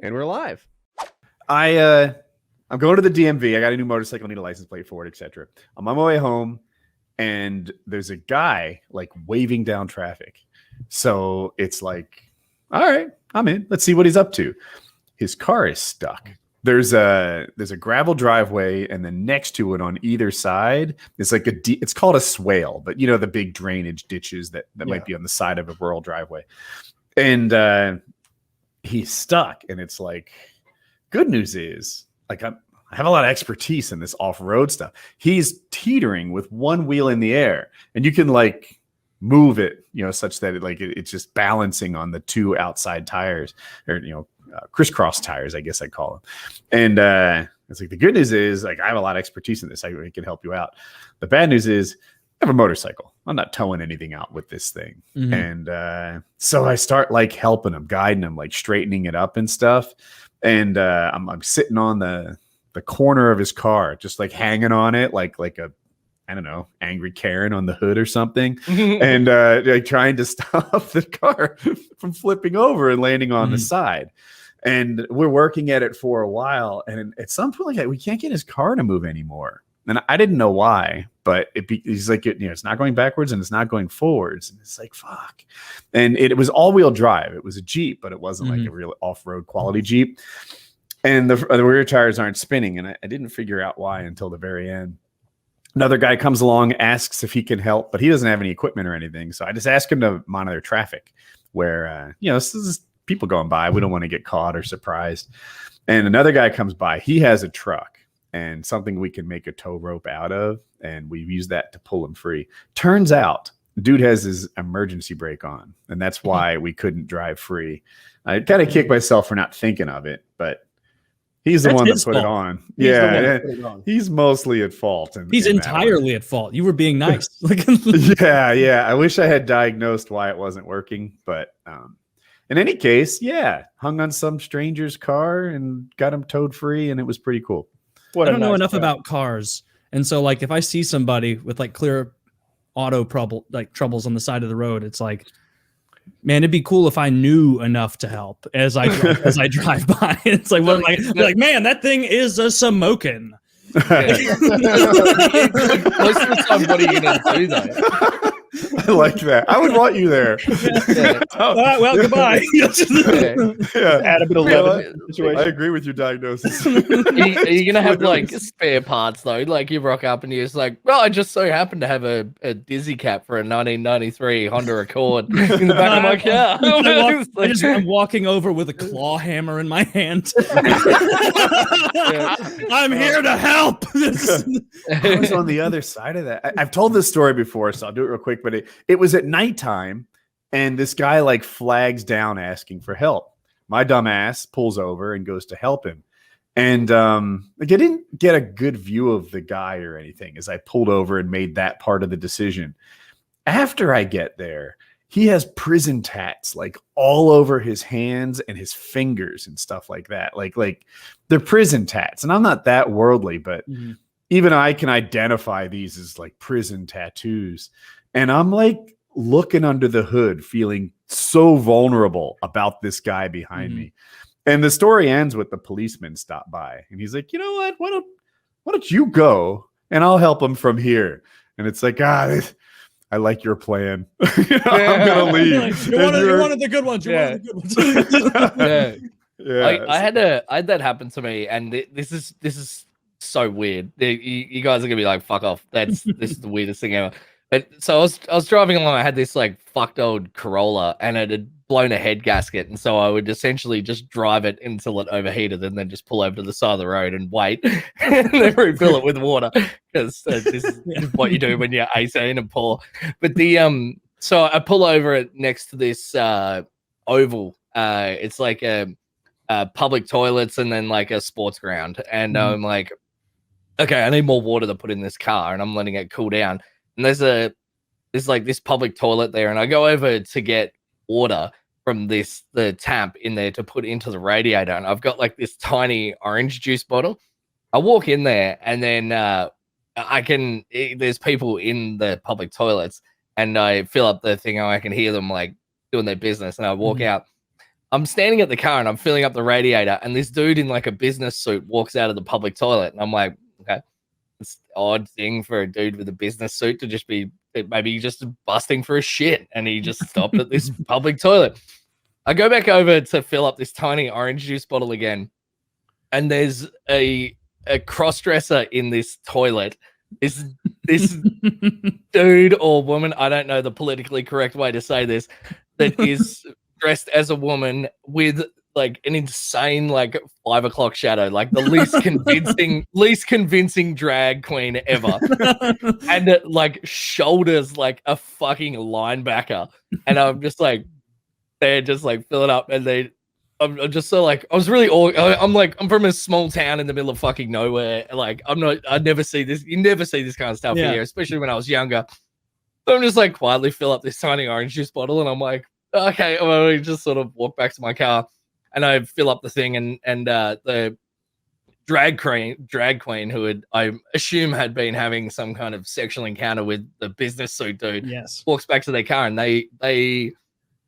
And we're live. I'm going to the DMV. I got a new motorcycle, need a license plate for it, etc. I'm on my way home, and there's a guy like waving down traffic. So it's like, all right, I'm in. Let's see what he's up to. His car is stuck. There's a gravel driveway, and then next to it on either side is like it's called a swale, but you know the big drainage ditches that might be on the side of a rural driveway. And he's stuck, and it's like, good news is, like, I have a lot of expertise in this off-road stuff. He's teetering with one wheel in the air, and you can like move it, you know, such that it's just balancing on the two outside tires, or crisscross tires, I guess I call them. And it's like, the good news is, like, I have a lot of expertise in this. I can help you out. The bad news is, I have a motorcycle. I'm not towing anything out with this thing. Mm-hmm. And so I start like helping him, guiding him, like straightening it up and stuff. And I'm sitting on the corner of his car, just like hanging on it, like a, I don't know, angry Karen on the hood or something, and like trying to stop the car from flipping over and landing on the side. And we're working at it for a while, and at some point, like, we can't get his car to move anymore. And I didn't know why, but he's like, it's not going backwards and it's not going forwards. And it's like, fuck. And it was all-wheel drive. It was a Jeep, but it wasn't like a real off-road quality Jeep. And the rear tires aren't spinning. And I didn't figure out why until the very end. Another guy comes along, asks if he can help, but he doesn't have any equipment or anything. So I just ask him to monitor traffic where, this is people going by. We don't want to get caught or surprised. And another guy comes by. He has a truck and something we can make a tow rope out of, and we've used that to pull him free. Turns out the dude has his emergency brake on, and that's why we couldn't drive free. I kind of kick myself for not thinking of it, but he's the one that put it on. He's mostly at fault. He's entirely at fault. You were being nice. Yeah. I wish I had diagnosed why it wasn't working, but in any case, hung on some stranger's car and got him towed free, and it was pretty cool. I don't know enough about cars, and so like if I see somebody with like clear auto troubles on the side of the road, it's like, man, it'd be cool if I knew enough to help as I drive by. It's like, what am I like? Man, that thing is a smoking. Most of the time, what are you gonna do though? I like that. I would want you there. All right, well, goodbye. Add a bit of leather. I agree with your diagnosis. Are you gonna have like spare parts though? Like you rock up and you're just like, well, I just so happen to have a dizzy cap for a 1993 Honda Accord in the back of my car. I'm walking over with a claw hammer in my hand. I'm here to help. I was on the other side of that. I've told this story before, so I'll do it real quick. But it was at nighttime, and this guy like flags down asking for help. My dumb ass pulls over and goes to help him. And like, I didn't get a good view of the guy or anything as I pulled over and made that part of the decision. After I get there, he has prison tats like all over his hands and his fingers and stuff like that. Like they're prison tats. And I'm not that worldly, but even I can identify these as like prison tattoos. And I'm like looking under the hood, feeling so vulnerable about this guy behind me. And the story ends with the policeman stop by, and he's like, you know what? Why don't you go and I'll help him from here? And it's like, I like your plan. I'm gonna leave. You wanted the good ones. Wanted the good ones. I had that happen to me, and this is so weird. You guys are gonna be like, fuck off. This is the weirdest thing ever. But so I was driving along. I had this like fucked old Corolla, and it had blown a head gasket, and so I would essentially just drive it until it overheated, and then just pull over to the side of the road and wait, and then refill it with water, because this is what you do when you're 18 and poor. But so I pull over it next to this oval. It's like a public toilets and then like a sports ground, and I'm like, okay, I need more water to put in this car, and I'm letting it cool down. And there's like this public toilet there, and I go over to get water from the tap in there to put into the radiator, and I've got like this tiny orange juice bottle. I walk in there, and then there's people in the public toilets, and I fill up the thing, and I can hear them like doing their business, and I walk out. I'm standing at the car and I'm filling up the radiator, and this dude in like a business suit walks out of the public toilet, and I'm like, okay, it's an odd thing for a dude with a business suit to just be maybe just busting for a shit, and he just stopped at this public toilet. I go back over to fill up this tiny orange juice bottle again, and there's a cross-dresser in this toilet. This dude or woman, I don't know the politically correct way to say this, that is dressed as a woman with like an insane like 5 o'clock shadow, like the least convincing drag queen ever, and it like shoulders like a fucking linebacker, and I'm just like, they're just like fill it up, and I'm just so like, I was really I'm like, I'm from a small town in the middle of fucking nowhere, like I'd never see this, you never see this kind of stuff here, especially when I was younger. So I'm just like quietly fill up this tiny orange juice bottle, and I'm like, okay, well, I just sort of walk back to my car, and I fill up the thing, and the drag queen who I assume had been having some kind of sexual encounter with the business suit dude, walks back to their car, and they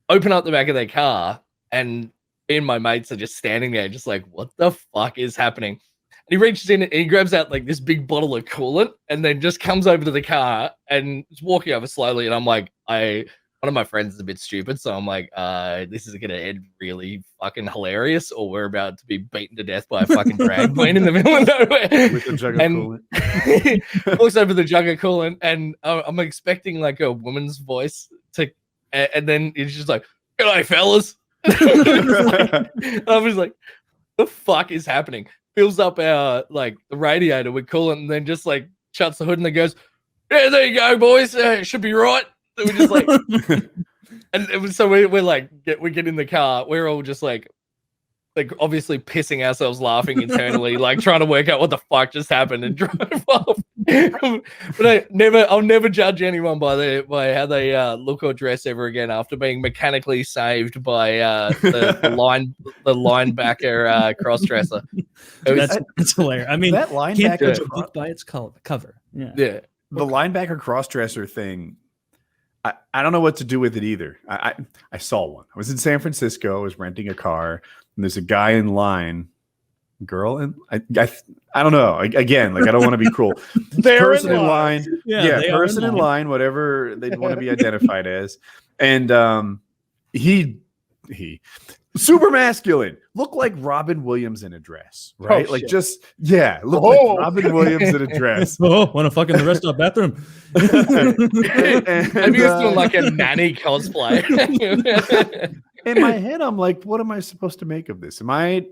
open up the back of their car, and me and my mates are just standing there, just like, what the fuck is happening? And he reaches in and he grabs out like this big bottle of coolant, and then just comes over to the car and is walking over slowly. And I'm like, one of my friends is a bit stupid, so I'm like, this is gonna end really fucking hilarious, or we're about to be beaten to death by a fucking drag queen in the middle of nowhere. With a jug of coolant. Walks over the jug of coolant, and I'm expecting like a woman's voice and then it's just like, "G'day, fellas." I was like, the fuck is happening? Fills up our like the radiator with coolant, and then just like shuts the hood and then goes, "Yeah, there you go, boys. It should be right." And we're just like, and it was, so we're like, we get in the car. We're all just like obviously pissing ourselves laughing internally, like trying to work out what the fuck just happened, and drive off. But I'll never judge anyone by how they look or dress ever again after being mechanically saved by the linebacker cross-dresser. That's hilarious. I mean, that linebacker can't judge a book by its cover. Yeah. The linebacker cross-dresser thing, I don't know what to do with it either. I saw one. I was in San Francisco. I was renting a car, and there's a guy in line, girl, and I don't know. Again, like I don't want to be cruel. Person in line, person in line, whatever they want to be identified as, and he super masculine, looked like Robin Williams in a dress, right? Like just looked like Robin Williams in a dress. Want to fuck in the rest stop bathroom? Maybe he's doing like a nanny cosplay. In my head, I'm like, what am I supposed to make of this? Am I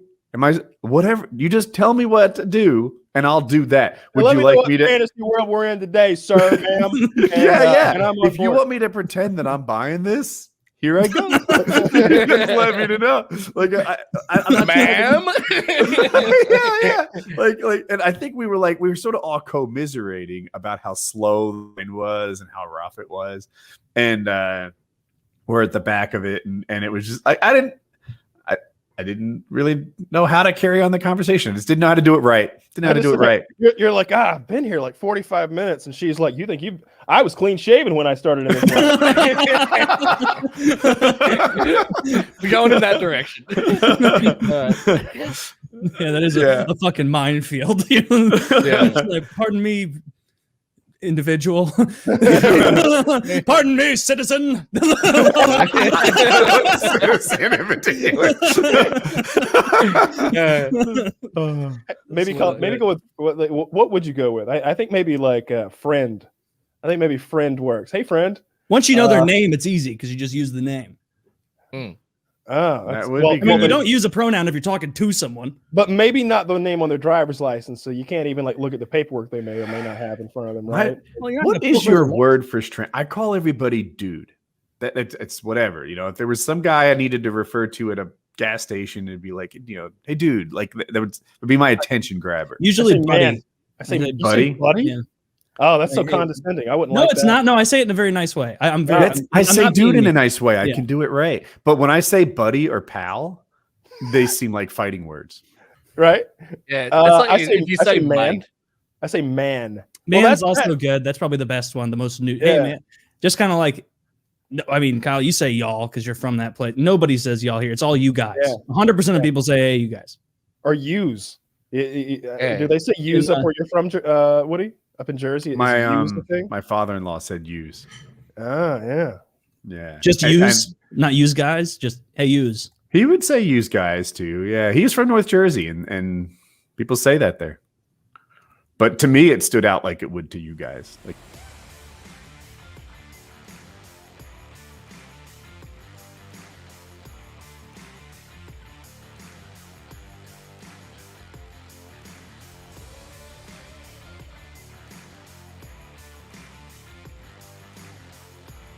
whatever? You just tell me what to do, and I'll do that. Would you like me to fantasy world we're in today, sir? Ma'am? If you want me to pretend that I'm buying this, here I go. Just let me to know. Like, I'm not ma'am. Like, and I think we were sort of all commiserating about how slow the wind was and how rough it was, and we're at the back of it, and it was just I didn't really know how to carry on the conversation. I just didn't know how to do it right. You're like, I've been here like 45 minutes. And she's like, I was clean shaven when I started in this. We're going in that direction. Yeah, that is a fucking minefield. Like, pardon me, individual. Pardon me, citizen. Maybe go with what would you go with? I think maybe like friend. I think maybe friend works. Hey, friend. Once you know their name, it's easy because you just use the name. Oh, you don't use a pronoun if you're talking to someone, but maybe not the name on their driver's license, so you can't even like look at the paperwork they may or may not have in front of them, right? What is your word for strength? I call everybody dude. It's whatever, you know. If there was some guy I needed to refer to at a gas station, it'd be like, you know, hey dude, like that would be my attention grabber. Usually buddy. I say buddy. Yeah. Oh, that's so condescending. I wouldn't. No, it's not. No, I say it in a very nice way. I say dude in a nice way. I can do it right. But when I say buddy or pal, they seem like fighting words. Right? Yeah. Like if you say man. I say man. Man's also good. That's probably the best one. The most new. Hey, man. Just kind of like No, I mean, Kyle, you say y'all because you're from that place. Nobody says y'all here. It's all you guys. Yeah. 100% of people say, hey, you guys. Or use. Yeah. Do they say use up where you're from, Woody? Up in Jersey? Is use the thing? My father-in-law said use. Ah, yeah. Yeah. Just use, not use guys. Just, hey, use. He would say use guys too. Yeah. He's from North Jersey and people say that there. But to me, it stood out like it would to you guys. Like